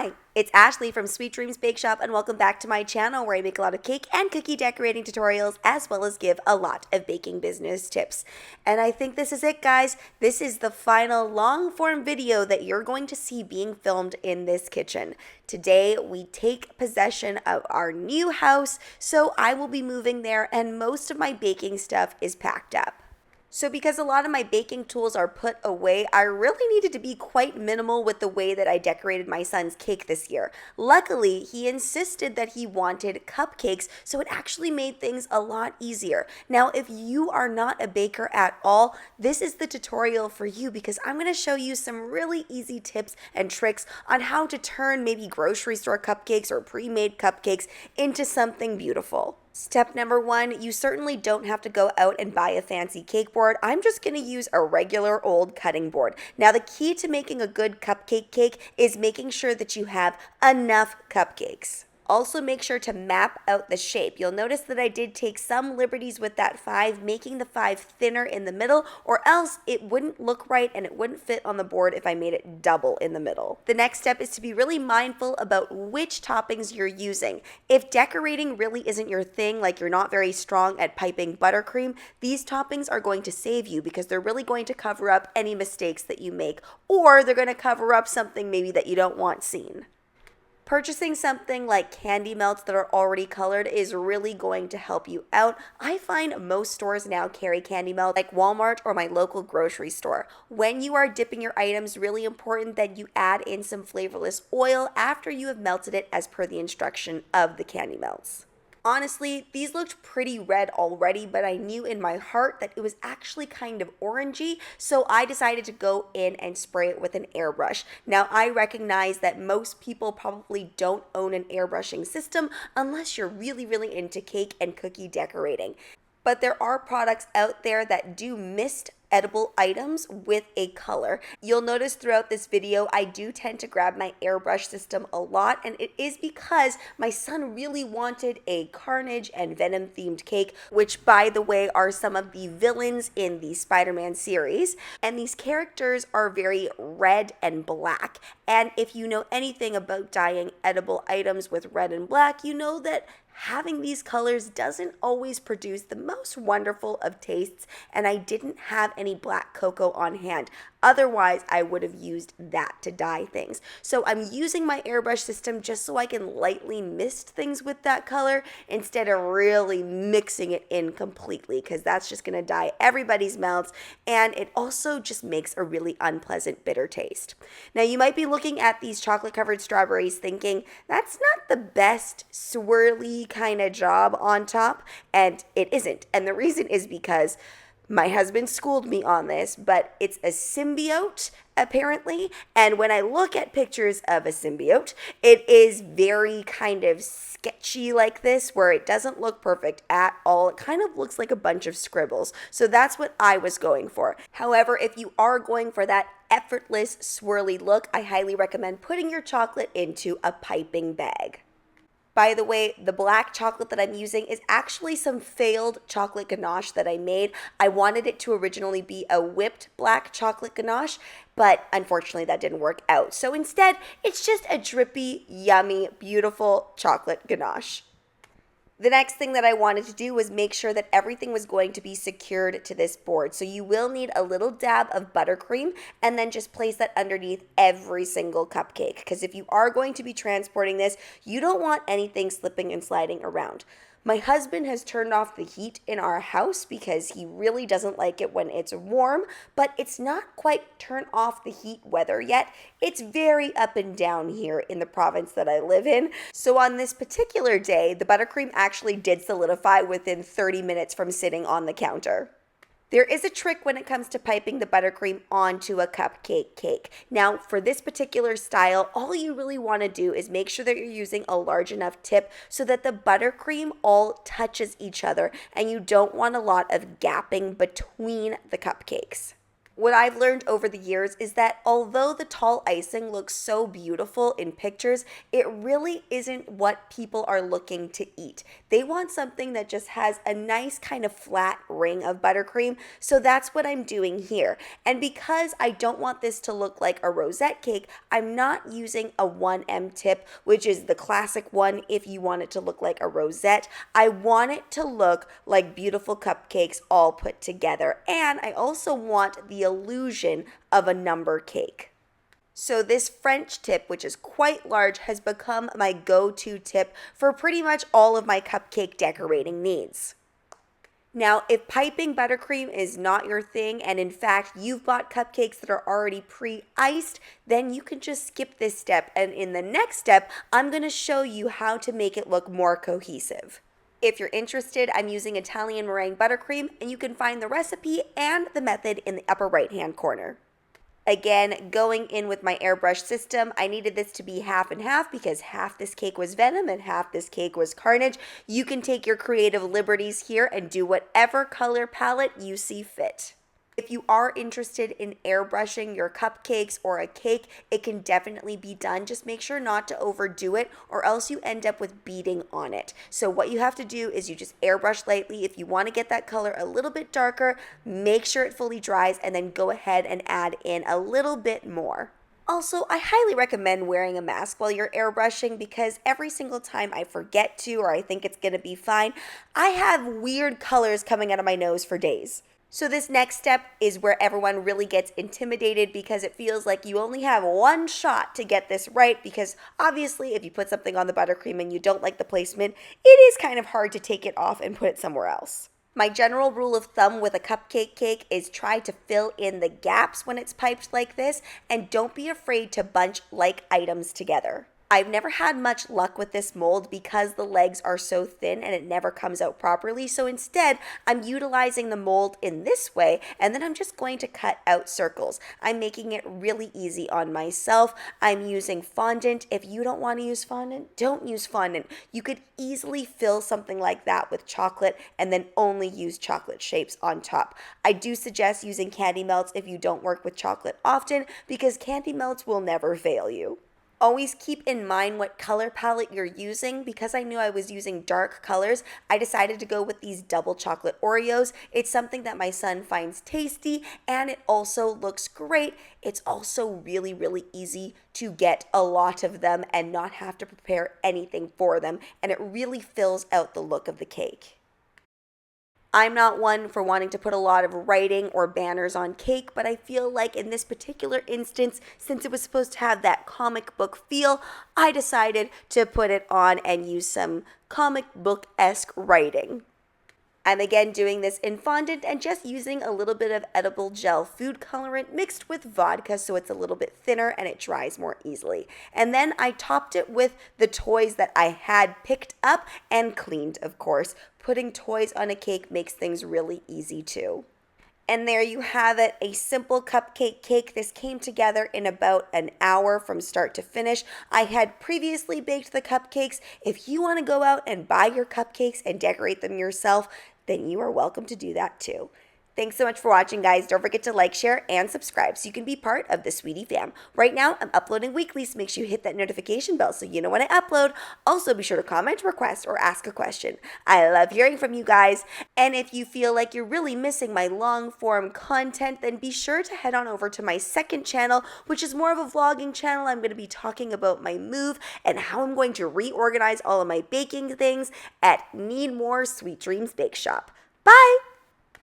Hi, it's Ashley from Sweet Dreams Bake Shop, and welcome back to my channel where I make a lot of cake and cookie decorating tutorials as well as give a lot of baking business tips. And I think this is it, guys. This is the final long form video that you're going to see being filmed in this kitchen. Today we take possession of our new house, so I will be moving there and most of my baking stuff is packed up. So because a lot of my baking tools are put away, I really needed to be quite minimal with the way that I decorated my son's cake this year. Luckily, he insisted that he wanted cupcakes, so it actually made things a lot easier. Now, if you are not a baker at all, this is the tutorial for you because I'm going to show you some really easy tips and tricks on how to turn maybe grocery store cupcakes or pre-made cupcakes into something beautiful. Step number one, you certainly don't have to go out and buy a fancy cake board. I'm just going to use a regular old cutting board. Now, the key to making a good cupcake cake is making sure that you have enough cupcakes. Also, make sure to map out the shape. You'll notice that I did take some liberties with that 5, making the 5 thinner in the middle, or else it wouldn't look right and it wouldn't fit on the board if I made it double in the middle. The next step is to be really mindful about which toppings you're using. If decorating really isn't your thing, like you're not very strong at piping buttercream, these toppings are going to save you because they're really going to cover up any mistakes that you make, or they're going to cover up something maybe that you don't want seen. Purchasing something like candy melts that are already colored is really going to help you out. I find most stores now carry candy melt like Walmart or my local grocery store. When you are dipping your items, really important that you add in some flavorless oil after you have melted it as per the instruction of the candy melts. Honestly, these looked pretty red already, but I knew in my heart that it was actually kind of orangey, so I decided to go in and spray it with an airbrush. Now, I recognize that most people probably don't own an airbrushing system unless you're really into cake and cookie decorating. But there are products out there that do mist edible items with a color. You'll notice throughout this video, I do tend to grab my airbrush system a lot, and it is because my son really wanted a Carnage and Venom themed cake, which by the way are some of the villains in the Spider-Man series. And these characters are very red and black. And if you know anything about dyeing edible items with red and black, you know that having these colors doesn't always produce the most wonderful of tastes, and I didn't have any black cocoa on hand. Otherwise, I would have used that to dye things. So I'm using my airbrush system just so I can lightly mist things with that color instead of really mixing it in completely, because that's just going to dye everybody's mouths, and it also just makes a really unpleasant bitter taste. Now, you might be looking at these chocolate covered strawberries thinking, that's not the best swirly kind of job on top, and it isn't. And the reason is because my husband schooled me on this, but it's a symbiote apparently, and when I look at pictures of a symbiote, it is very kind of sketchy like this, where it doesn't look perfect at all. It kind of looks like a bunch of scribbles. So that's what I was going for. However, if you are going for that effortless swirly look, I highly recommend putting your chocolate into a piping bag. By the way, the black chocolate that I'm using is actually some failed chocolate ganache that I made. I wanted it to originally be a whipped black chocolate ganache, but unfortunately that didn't work out. So instead, it's just a drippy, yummy, beautiful chocolate ganache. The next thing that I wanted to do was make sure that everything was going to be secured to this board. So you will need a little dab of buttercream and then just place that underneath every single cupcake. Because if you are going to be transporting this, you don't want anything slipping and sliding around. My husband has turned off the heat in our house because he really doesn't like it when it's warm, but it's not quite turn off the heat weather yet. It's very up and down here in the province that I live in. So on this particular day, the buttercream actually did solidify within 30 minutes from sitting on the counter. There is a trick when it comes to piping the buttercream onto a cupcake cake. Now, for this particular style, all you really want to do is make sure that you're using a large enough tip so that the buttercream all touches each other and you don't want a lot of gapping between the cupcakes. What I've learned over the years is that although the tall icing looks so beautiful in pictures, it really isn't what people are looking to eat. They want something that just has a nice kind of flat ring of buttercream, so that's what I'm doing here. And because I don't want this to look like a rosette cake, I'm not using a 1M tip, which is the classic one if you want it to look like a rosette. I want it to look like beautiful cupcakes all put together, and I also want the illusion of a number cake. So this French tip, which is quite large, has become my go-to tip for pretty much all of my cupcake decorating needs. Now, if piping buttercream is not your thing, and in fact you've bought cupcakes that are already pre-iced, then you can just skip this step, and in the next step, I'm going to show you how to make it look more cohesive. If you're interested, I'm using Italian meringue buttercream, and you can find the recipe and the method in the upper right-hand corner. Again, going in with my airbrush system, I needed this to be half and half because half this cake was venom and half this cake was carnage. You can take your creative liberties here and do whatever color palette you see fit. If you are interested in airbrushing your cupcakes or a cake, it can definitely be done. Just make sure not to overdo it or else you end up with beading on it. So what you have to do is you just airbrush lightly. If you want to get that color a little bit darker, make sure it fully dries and then go ahead and add in a little bit more. Also, I highly recommend wearing a mask while you're airbrushing because every single time I forget to or I think it's going to be fine, I have weird colors coming out of my nose for days. So this next step is where everyone really gets intimidated because it feels like you only have one shot to get this right because obviously if you put something on the buttercream and you don't like the placement, it is kind of hard to take it off and put it somewhere else. My general rule of thumb with a cupcake cake is try to fill in the gaps when it's piped like this and don't be afraid to bunch like items together. I've never had much luck with this mold because the legs are so thin and it never comes out properly. So instead, I'm utilizing the mold in this way and then I'm just going to cut out circles. I'm making it really easy on myself. I'm using fondant. If you don't want to use fondant, don't use fondant. You could easily fill something like that with chocolate and then only use chocolate shapes on top. I do suggest using candy melts if you don't work with chocolate often because candy melts will never fail you. Always keep in mind what color palette you're using. Because I knew I was using dark colors, I decided to go with these double chocolate Oreos. It's something that my son finds tasty and it also looks great. It's also really, really easy to get a lot of them and not have to prepare anything for them, and it really fills out the look of the cake. I'm not one for wanting to put a lot of writing or banners on cake, but I feel like in this particular instance, since it was supposed to have that comic book feel, I decided to put it on and use some comic book-esque writing. I'm again doing this in fondant and just using a little bit of edible gel food colorant mixed with vodka so it's a little bit thinner and it dries more easily. And then I topped it with the toys that I had picked up and cleaned, of course. Putting toys on a cake makes things really easy too. And there you have it, a simple cupcake cake. This came together in about an hour from start to finish. I had previously baked the cupcakes. If you want to go out and buy your cupcakes and decorate them yourself, then you are welcome to do that too. Thanks so much for watching, guys. Don't forget to like, share, and subscribe so you can be part of the Sweetie fam. Right now, I'm uploading weekly, so make sure you hit that notification bell so you know when I upload. Also, be sure to comment, request, or ask a question. I love hearing from you guys. And if you feel like you're really missing my long-form content, then be sure to head on over to my second channel, which is more of a vlogging channel. I'm going to be talking about my move and how I'm going to reorganize all of my baking things at Need More Sweet Dreams Bake Shop. Bye!